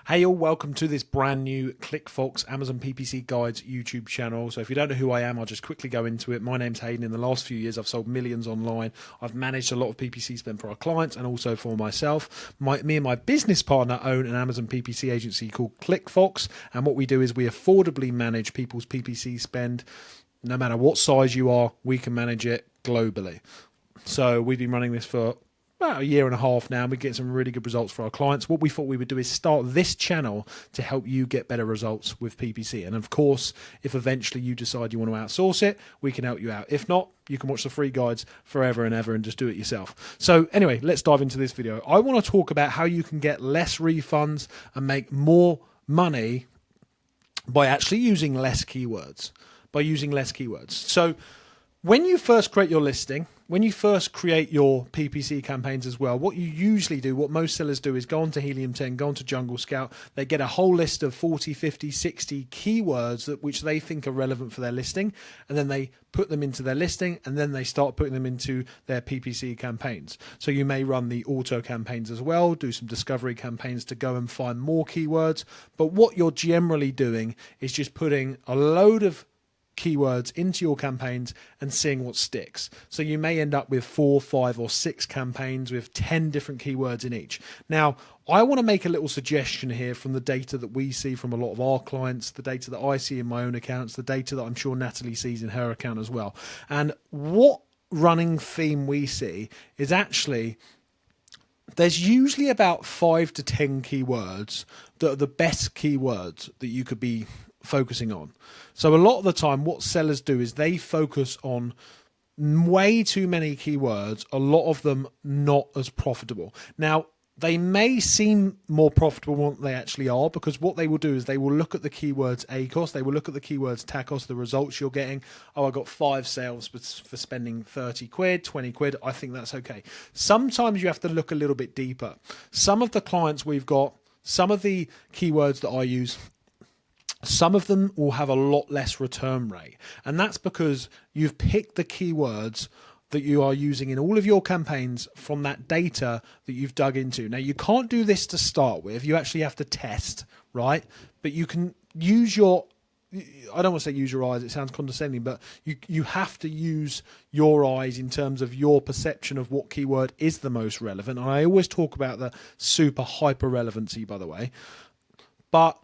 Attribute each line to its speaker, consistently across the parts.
Speaker 1: Hey all, welcome to this brand new ClickFox Amazon PPC Guides YouTube channel. So if you don't know who I am, I'll just quickly go into it. My name's Hayden. In the last few years, I've sold millions online. I've managed a lot of PPC spend for our clients and also for myself. Me and my business partner own an Amazon PPC agency called ClickFox. And what we do is we affordably manage people's PPC spend. No matter what size you are, we can manage it globally. So we've been running this for about a year and a half now, and we're getting some really good results for our clients. What we thought we would do is start this channel to help you get better results with PPC. And of course, if eventually you decide you want to outsource it, we can help you out. If not, you can watch the free guides forever and ever and just do it yourself. So anyway, let's dive into this video. I want to talk about how you can get less refunds and make more money by actually using less keywords. So when you first create your listing, when you first create your PPC campaigns as well, what you usually do, what most sellers do is go onto Helium 10, go onto Jungle Scout, they get a whole list of 40, 50, 60 keywords which they think are relevant for their listing, and then they put them into their listing, and then they start putting them into their PPC campaigns. So you may run the auto campaigns as well, do some discovery campaigns to go and find more keywords, but what you're generally doing is just putting a load of keywords into your campaigns and seeing what sticks. So you may end up with 4, 5 or 6 campaigns with 10 different keywords in each. Now, I want to make a little suggestion here from the data that we see from a lot of our clients, the data that I see in my own accounts, the data that I'm sure Natalie sees in her account as well. And what running theme we see is actually there's usually about 5 to 10 keywords that are the best keywords that you could be focusing on. So a lot of the time what sellers do is they focus on way too many keywords, a lot of them not as profitable. Now, they may seem more profitable than they actually are, because what they will do is they will look at the keywords ACOS, they will look at the keywords TACOS, the results you're getting. Oh, I got 5 sales for spending 30 quid, 20 quid. I think that's okay. Sometimes you have to look a little bit deeper. Some of the clients we've got, some of the keywords that I use, some of them will have a lot less return rate. And that's because you've picked the keywords that you are using in all of your campaigns from that data that you've dug into. Now, you can't do this to start with. You actually have to test, right? But you can use your, I don't want to say use your eyes, it sounds condescending, but you have to use your eyes in terms of your perception of what keyword is the most relevant. And I always talk about the super hyper relevancy, by the way. But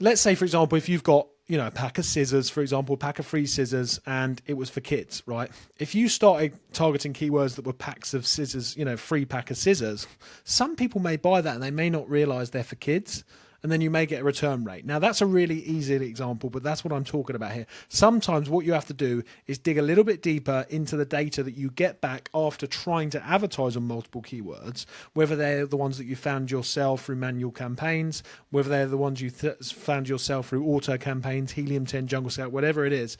Speaker 1: let's say, for example, if you've got, a pack of scissors, for example, a pack of free scissors, and it was for kids, right? If you started targeting keywords that were packs of scissors, free pack of scissors, some people may buy that and they may not realize they're for kids. And then you may get a return rate. Now, that's a really easy example, but that's what I'm talking about here. Sometimes what you have to do is dig a little bit deeper into the data that you get back after trying to advertise on multiple keywords, whether they're the ones that you found yourself through manual campaigns, whether they're the ones you found yourself through auto campaigns, Helium 10, Jungle Scout, whatever it is.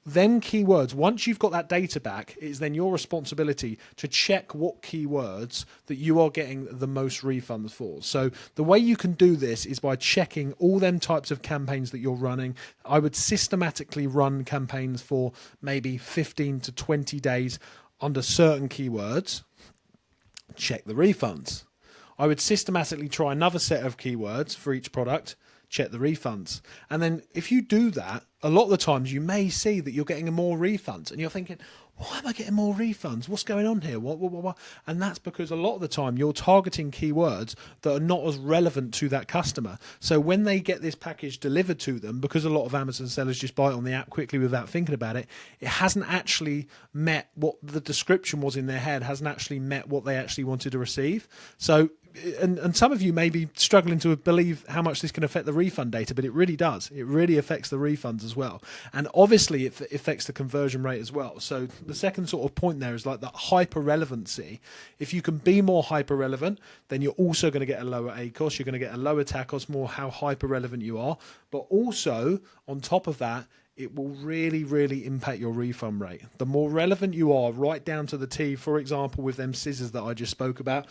Speaker 1: Them keywords, once you've got that data back, it's then your responsibility to check what keywords that you are getting the most refunds for. So the way you can do this is by checking all them types of campaigns that you're running. I would systematically run campaigns for maybe 15 to 20 days under certain keywords. Check the refunds. I would systematically try another set of keywords for each product, check the refunds. And then if you do that, a lot of the times you may see that you're getting more refunds and you're thinking, why am I getting more refunds? What's going on here? What? And that's because a lot of the time you're targeting keywords that are not as relevant to that customer. So when they get this package delivered to them, because a lot of Amazon sellers just buy it on the app quickly without thinking about it, it hasn't actually met what the description was in their head, hasn't actually met what they actually wanted to receive. So and some of you may be struggling to believe how much this can affect the refund data, but it really does. It really affects the refunds as well. And obviously it affects the conversion rate as well. So the second sort of point there is like that hyper relevancy. If you can be more hyper relevant, then you're also going to get a lower ACOS. You're going to get a lower TACOS, more how hyper relevant you are. But also on top of that, it will really, really impact your refund rate. The more relevant you are, right down to the T, for example, with them scissors that I just spoke about,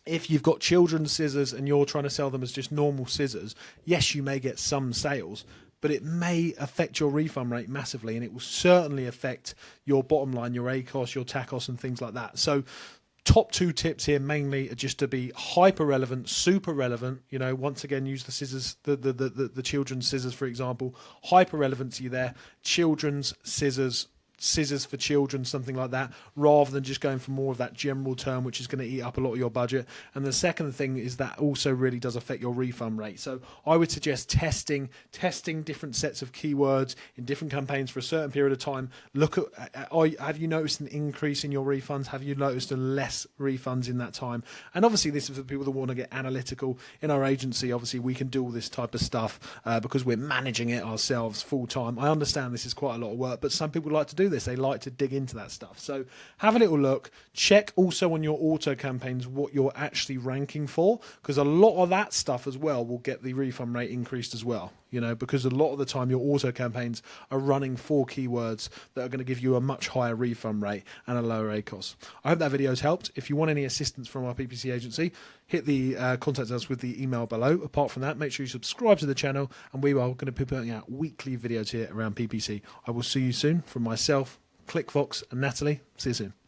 Speaker 1: if you've got children's scissors and you're trying to sell them as just normal scissors, yes, you may get some sales, but it may affect your refund rate massively, and it will certainly affect your bottom line, your ACOS, your TACOS, and things like that. So top 2 tips here mainly are just to be hyper relevant, super relevant. Once again, use the scissors, the children's scissors, for example. Hyper relevancy there. Children's scissors for children, something like that, rather than just going for more of that general term, which is going to eat up a lot of your budget. And the second thing is that also really does affect your refund rate. So I would suggest testing different sets of keywords in different campaigns for a certain period of time. Look at, have you noticed an increase in your refunds? Have you noticed a less refunds in that time? And obviously this is for people that want to get analytical. In our agency, obviously we can do all this type of stuff because we're managing it ourselves full time. I understand this is quite a lot of work, but some people like to do this. They like to dig into that stuff. So have a little look. Check also on your auto campaigns what you're actually ranking for, because a lot of that stuff as well will get the refund rate increased as well. Because a lot of the time your auto campaigns are running for keywords that are going to give you a much higher refund rate and a lower ACOS. I hope that video has helped. If you want any assistance from our PPC agency, hit the contact us with the email below. Apart from that, make sure you subscribe to the channel, and we are going to be putting out weekly videos here around PPC. I will see you soon. From myself, ClickFox, and Natalie. See you soon.